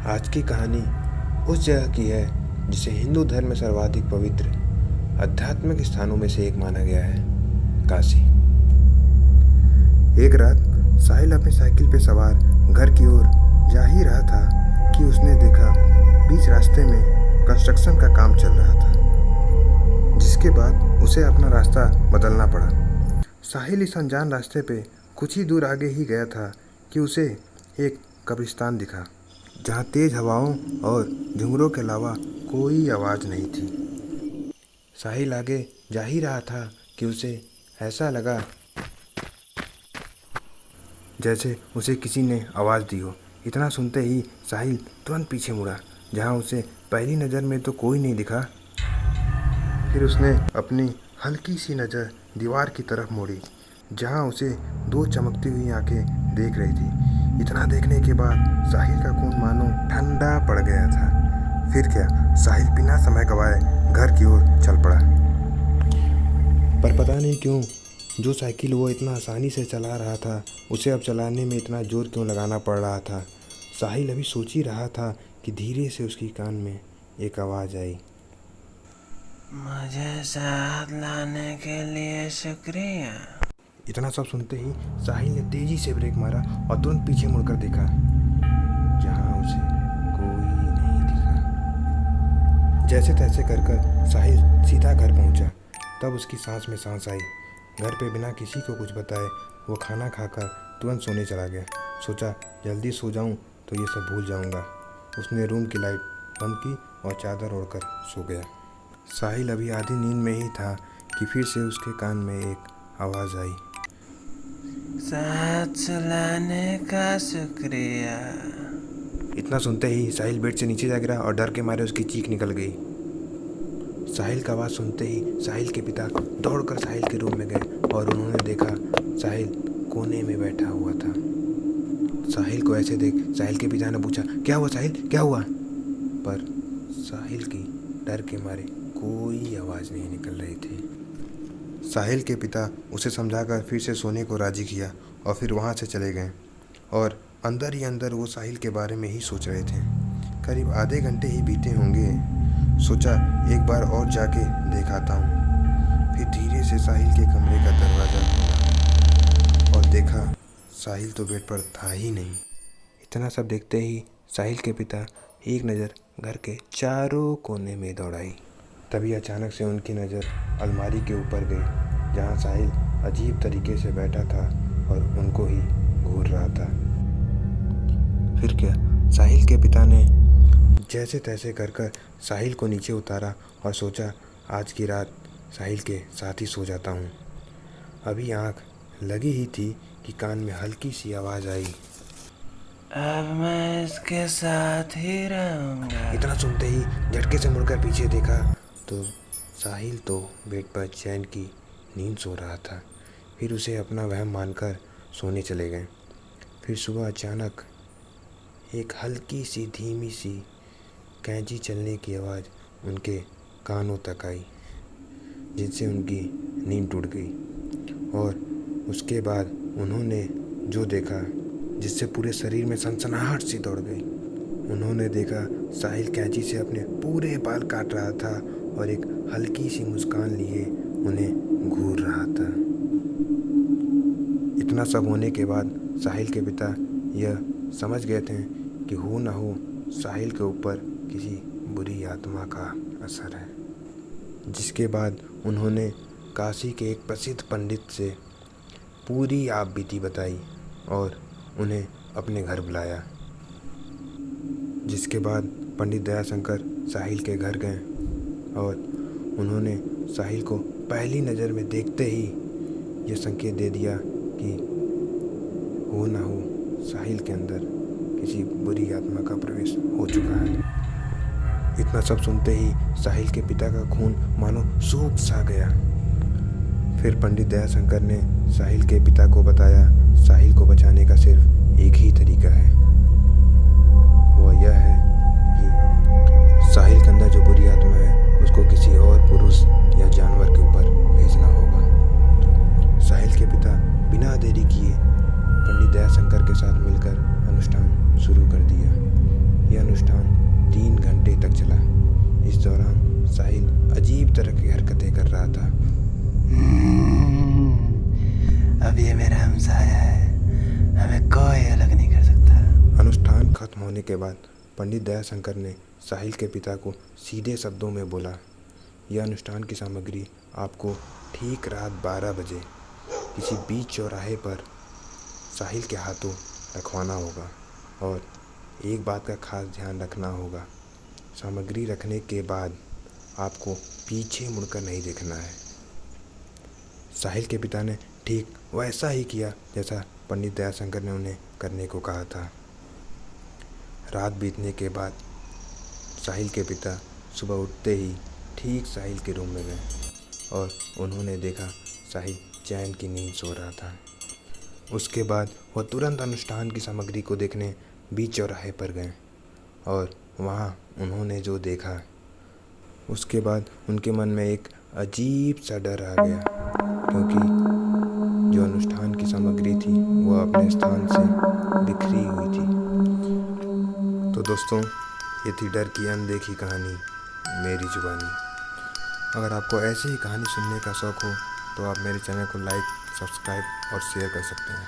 आज की कहानी उस जगह की है जिसे हिंदू धर्म में सर्वाधिक पवित्र आध्यात्मिक स्थानों में से एक माना गया है, काशी। एक रात साहिल अपनी साइकिल पर सवार घर की ओर जा ही रहा था कि उसने देखा बीच रास्ते में कंस्ट्रक्शन का काम चल रहा था, जिसके बाद उसे अपना रास्ता बदलना पड़ा। साहिल इस अनजान रास्ते पे कुछ ही दूर आगे ही गया था कि उसे एक कब्रिस्तान दिखा, जहाँ तेज हवाओं और झुंगरों के अलावा कोई आवाज़ नहीं थी। साहिल आगे जा ही रहा था कि उसे ऐसा लगा जैसे उसे किसी ने आवाज़ दी हो। इतना सुनते ही साहिल तुरंत पीछे मुड़ा, जहाँ उसे पहली नज़र में तो कोई नहीं दिखा। फिर उसने अपनी हल्की सी नज़र दीवार की तरफ मोड़ी, जहाँ उसे दो चमकती हुई आंखें देख रही थी। इतना देखने के बाद साहिल का खून मानो ठंडा पड़ गया था। फिर क्या, साहिल बिना समय गवाए घर की ओर चल पड़ा। पर पता नहीं क्यों जो साइकिल वो इतना आसानी से चला रहा था, उसे अब चलाने में इतना जोर क्यों लगाना पड़ रहा था। साहिल अभी सोच ही रहा था कि धीरे से उसकी कान में एक आवाज़ आई, मुझे साथ लाने के लिए शुक्रिया। इतना सब सुनते ही साहिल ने तेजी से ब्रेक मारा और तुरंत पीछे मुड़कर देखा, जहां उसे कोई नहीं दिखा। जैसे तैसे कर साहिल सीधा घर पहुंचा। तब उसकी सांस में सांस आई। घर पे बिना किसी को कुछ बताए वो खाना खाकर तुरंत सोने चला गया। सोचा जल्दी सो जाऊं तो ये सब भूल जाऊंगा। उसने रूम की लाइट बंद की और चादर ओढ़कर सो गया। साहिल अभी आधी नींद में ही था कि फिर से उसके कान में एक आवाज़ आई, साथ चलाने का शुक्रिया। इतना सुनते ही साहिल बेड से नीचे जा गिरा और डर के मारे उसकी चीख निकल गई। साहिल का आवाज़ सुनते ही साहिल के पिता दौड़कर साहिल के रूम में गए और उन्होंने देखा साहिल कोने में बैठा हुआ था। साहिल को ऐसे देख साहिल के पिता ने पूछा, क्या हुआ साहिल, क्या हुआ? पर साहिल की डर के मारे कोई आवाज़ नहीं निकल रही थी। साहिल के पिता उसे समझाकर फिर से सोने को राजी किया और फिर वहाँ से चले गए और अंदर ही अंदर वो साहिल के बारे में ही सोच रहे थे। करीब आधे घंटे ही बीते होंगे। सोचा एक बार और जाके देख आता हूँ। फिर धीरे से साहिल के कमरे का दरवाज़ा खोला और देखा साहिल तो बेड पर था ही नहीं। इतना सब देखते ही साहिल के पिता एक नज़र घर के चारों कोने में दौड़ाई। तभी अचानक से उनकी नज़र अलमारी के ऊपर गई, जहाँ साहिल अजीब तरीके से बैठा था और उनको ही घूर रहा था। फिर क्या, साहिल के पिता ने जैसे तैसे कर साहिल को नीचे उतारा और सोचा आज की रात साहिल के साथ ही सो जाता हूँ। अभी आँख लगी ही थी कि कान में हल्की सी आवाज़ आई, अब मैं इसके साथ ही रहूँगा। इतना सुनते ही झटके से मुड़कर पीछे देखा तो साहिल तो बेड पर चैन की नींद सो रहा था। फिर उसे अपना वहम मानकर सोने चले गए। फिर सुबह अचानक एक हल्की सी धीमी सी कैंची चलने की आवाज़ उनके कानों तक आई, जिससे उनकी नींद टूट गई। और उसके बाद उन्होंने जो देखा जिससे पूरे शरीर में सनसनाहट सी दौड़ गई। उन्होंने देखा साहिल कैंची से अपने पूरे बाल काट रहा था और एक हल्की सी मुस्कान लिए उन्हें घूर रहा था। इतना सब होने के बाद साहिल के पिता यह समझ गए थे कि हो ना हो साहिल के ऊपर किसी बुरी आत्मा का असर है। जिसके बाद उन्होंने काशी के एक प्रसिद्ध पंडित से पूरी आप बीती बताई और उन्हें अपने घर बुलाया। जिसके बाद पंडित दयाशंकर साहिल के घर गए और उन्होंने साहिल को पहली नज़र में देखते ही यह संकेत दे दिया कि हो ना हो साहिल के अंदर किसी बुरी आत्मा का प्रवेश हो चुका है। इतना सब सुनते ही साहिल के पिता का खून मानो सूख सा गया। फिर पंडित दयाशंकर ने साहिल के पिता को बताया साहिल को बचाने का सिर्फ एक ही तरीका है, वह यह है कि साहिल के अंदर जो बुरी आत्मा है उसको किसी और पुरुष या जानवर के ऊपर भेजना होगा। साहिल के पिता बिना देरी किए पंडित दयाशंकर के साथ मिलकर अनुष्ठान शुरू कर दिया। यह अनुष्ठान 3 घंटे तक चला। इस दौरान साहिल अजीब तरह की हरकतें कर रहा था। अब ये मेरा हमसाया है, हमें कोई अलग नहीं कर सकता। अनुष्ठान खत्म होने के बाद पंडित दयाशंकर ने साहिल के पिता को सीधे शब्दों में बोला, यह अनुष्ठान की सामग्री आपको ठीक रात 12 बजे किसी बीच चौराहे पर साहिल के हाथों रखवाना होगा और एक बात का खास ध्यान रखना होगा, सामग्री रखने के बाद आपको पीछे मुड़कर नहीं देखना है। साहिल के पिता ने ठीक वैसा ही किया जैसा पंडित दयाशंकर ने उन्हें करने को कहा था। रात बीतने के बाद साहिल के पिता सुबह उठते ही ठीक साहिल के रूम में गए और उन्होंने देखा साहिल चैन की नींद सो रहा था। उसके बाद वह तुरंत अनुष्ठान की सामग्री को देखने बीच चौराहे पर गए और वहाँ उन्होंने जो देखा, उसके बाद उनके मन में एक अजीब सा डर आ गया, क्योंकि जो अनुष्ठान की सामग्री थी वह अपने स्थान से बिखरी हुई थी। तो दोस्तों, ये थी डर की अनदेखी कहानी मेरी जुबानी। अगर आपको ऐसी ही कहानी सुनने का शौक़ हो तो आप मेरे चैनल को लाइक, सब्सक्राइब और शेयर कर सकते हैं।